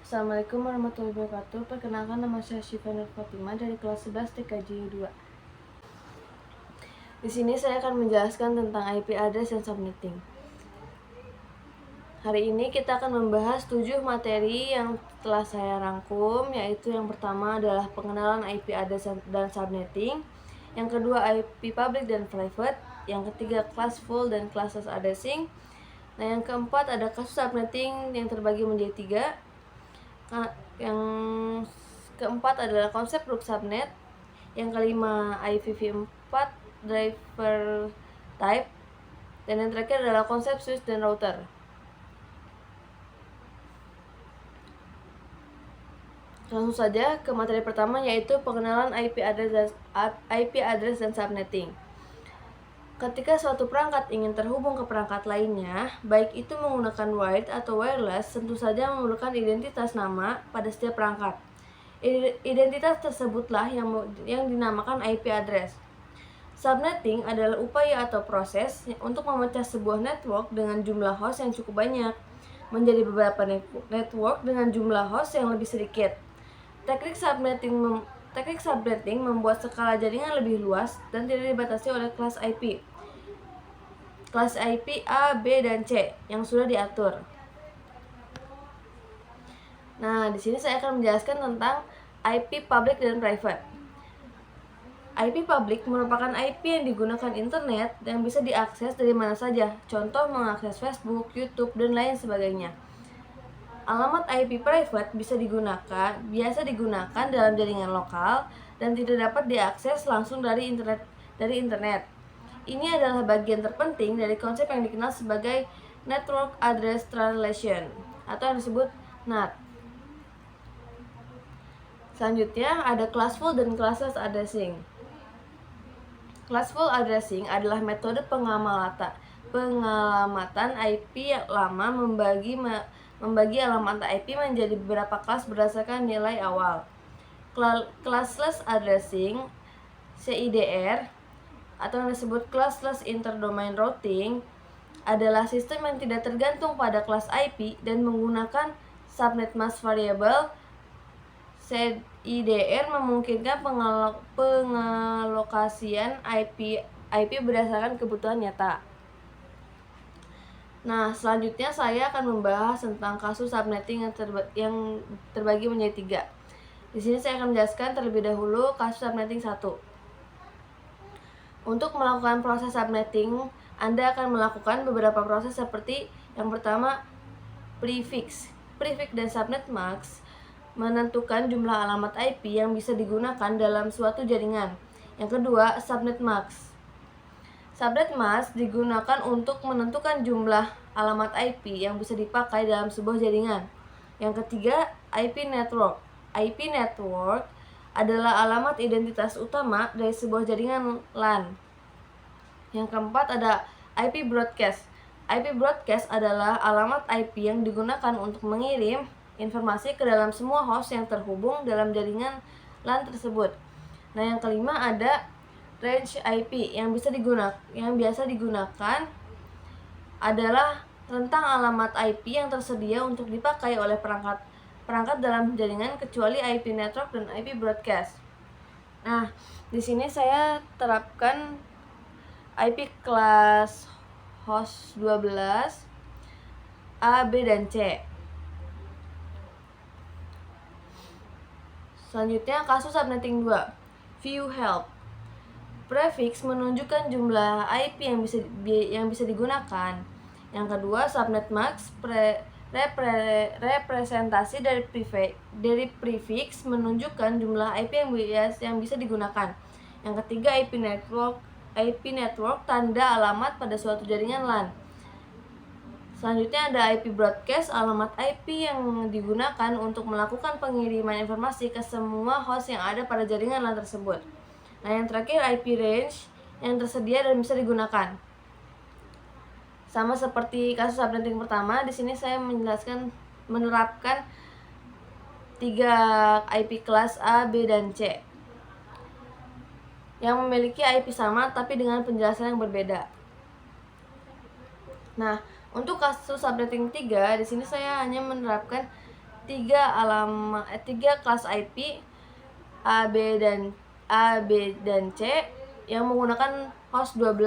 Assalamualaikum warahmatullahi wabarakatuh. Perkenalkan, nama saya Syifa Nur Fatimah dari kelas 11 TKJ 2. Di sini saya akan menjelaskan tentang IP address dan subnetting. Hari ini kita akan membahas 7 materi yang telah saya rangkum, yaitu yang pertama adalah pengenalan IP address dan subnetting, yang kedua IP public dan private, yang ketiga classful dan classless addressing. Nah, yang keempat ada kasus subnetting yang terbagi menjadi 3. Yang keempat adalah konsep group subnet. Yang kelima IPv4 driver type. Dan yang terakhir adalah konsep switch dan router. Langsung saja ke materi pertama, yaitu pengenalan IP address dan subnetting. Ketika suatu perangkat ingin terhubung ke perangkat lainnya, baik itu menggunakan wired atau wireless, tentu saja memerlukan identitas nama pada setiap perangkat. Identitas tersebutlah yang dinamakan IP address. Subnetting adalah upaya atau proses untuk memecah sebuah network dengan jumlah host yang cukup banyak menjadi beberapa network dengan jumlah host yang lebih sedikit. Teknik subnetting membuat skala jaringan lebih luas dan tidak dibatasi oleh kelas IP. Kelas IP A, B, dan C yang sudah diatur. Nah, di sini saya akan menjelaskan tentang IP public dan private. IP public merupakan IP yang digunakan internet yang bisa diakses dari mana saja. Contoh mengakses Facebook, YouTube, dan lain sebagainya. Alamat IP private biasa digunakan dalam jaringan lokal dan tidak dapat diakses langsung dari internet. Ini adalah bagian terpenting dari konsep yang dikenal sebagai Network Address Translation atau yang disebut NAT. Selanjutnya ada classful dan classless addressing. Classful addressing adalah metode pengalamatan IP yang lama membagi alamat IP menjadi beberapa kelas berdasarkan nilai awal. Classless addressing (CIDR) atau yang disebut classless interdomain routing adalah sistem yang tidak tergantung pada kelas IP dan menggunakan subnet mask variable. CIDR memungkinkan pengalokasian IP berdasarkan kebutuhan nyata. Nah, selanjutnya saya akan membahas tentang kasus subnetting yang terbagi menjadi 3. Di sini saya akan menjelaskan terlebih dahulu kasus subnetting 1. Untuk melakukan proses subnetting, Anda akan melakukan beberapa proses seperti yang pertama, prefix. Prefix dan subnet mask menentukan jumlah alamat IP yang bisa digunakan dalam suatu jaringan. Yang kedua, subnet mask. Subnet mask digunakan untuk menentukan jumlah alamat IP yang bisa dipakai dalam sebuah jaringan. Yang ketiga, IP network. IP network adalah alamat identitas utama dari sebuah jaringan LAN. Yang keempat ada IP broadcast. IP broadcast adalah alamat IP yang digunakan untuk mengirim informasi ke dalam semua host yang terhubung dalam jaringan LAN tersebut. Nah, yang kelima ada range IP yang biasa digunakan adalah rentang alamat IP yang tersedia untuk dipakai oleh perangkat dalam jaringan kecuali IP network dan IP broadcast. Nah, di sini saya terapkan IP kelas host 12 A, B, dan C. Selanjutnya kasus subnetting 2. View help. Prefix menunjukkan jumlah IP yang bisa digunakan. Yang kedua, subnet mask representasi dari prefix menunjukkan jumlah IP yang bisa digunakan. Yang ketiga, IP network tanda alamat pada suatu jaringan LAN. Selanjutnya ada IP broadcast, alamat IP yang digunakan untuk melakukan pengiriman informasi ke semua host yang ada pada jaringan LAN tersebut. Nah, yang terakhir IP range yang tersedia dan bisa digunakan. Sama seperti kasus subnetting pertama, di sini saya menerapkan 3 IP kelas A, B, dan C yang memiliki IP sama tapi dengan penjelasan yang berbeda. Nah, untuk kasus subnetting 3, di sini saya hanya menerapkan tiga kelas IP A, B, dan C yang menggunakan host 12.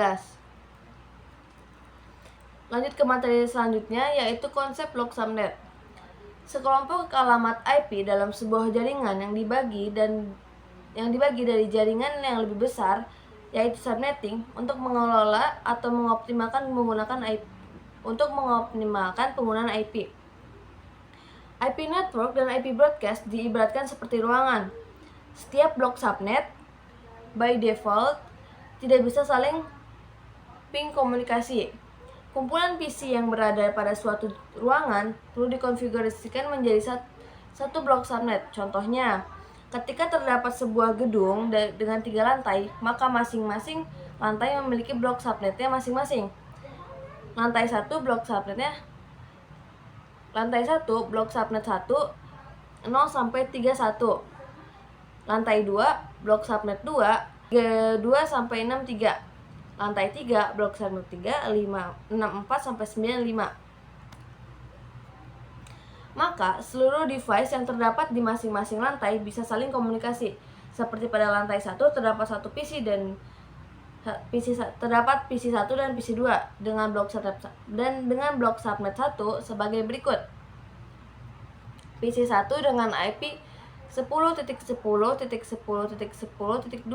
Lanjut ke materi selanjutnya, yaitu konsep blok subnet. Sekelompok alamat IP dalam sebuah jaringan yang dibagi dari jaringan yang lebih besar, yaitu subnetting, untuk mengelola atau mengoptimalkan penggunaan IP. IP network dan IP broadcast diibaratkan seperti ruangan. Setiap blok subnet by default tidak bisa saling ping komunikasi. Kumpulan PC yang berada pada suatu ruangan perlu dikonfigurasikan menjadi satu blok subnet. Contohnya, ketika terdapat sebuah gedung dengan 3 lantai, maka masing-masing lantai memiliki blok subnetnya masing-masing. Lantai 1 blok subnet 1 0 sampai 31. Lantai 2 blok subnet 2 2 sampai 63. Lantai 3 blok subnet 3 64 sampai 95. Maka seluruh device yang terdapat di masing-masing lantai bisa saling komunikasi. Seperti pada lantai 1 terdapat satu PC dan terdapat PC 1 dan PC 2 dengan blok subnet 1 sebagai berikut. PC 1 dengan IP 10.10.10.10.2.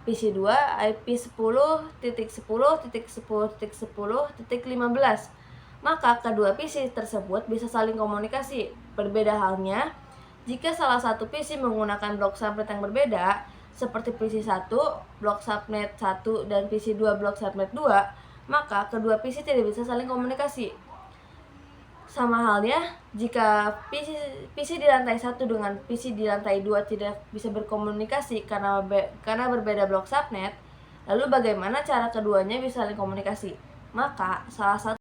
PC 2 IP 10.10.10.10.15. Maka kedua PC tersebut bisa saling komunikasi. Berbeda halnya jika salah satu PC menggunakan blok subnet yang berbeda, seperti PC 1 blok subnet 1 dan PC 2 blok subnet 2, maka kedua PC tidak bisa saling komunikasi. Sama halnya jika PC di lantai 1 dengan PC di lantai 2 tidak bisa berkomunikasi karena berbeda blok subnet, lalu bagaimana cara keduanya bisa saling komunikasi? Maka salah satu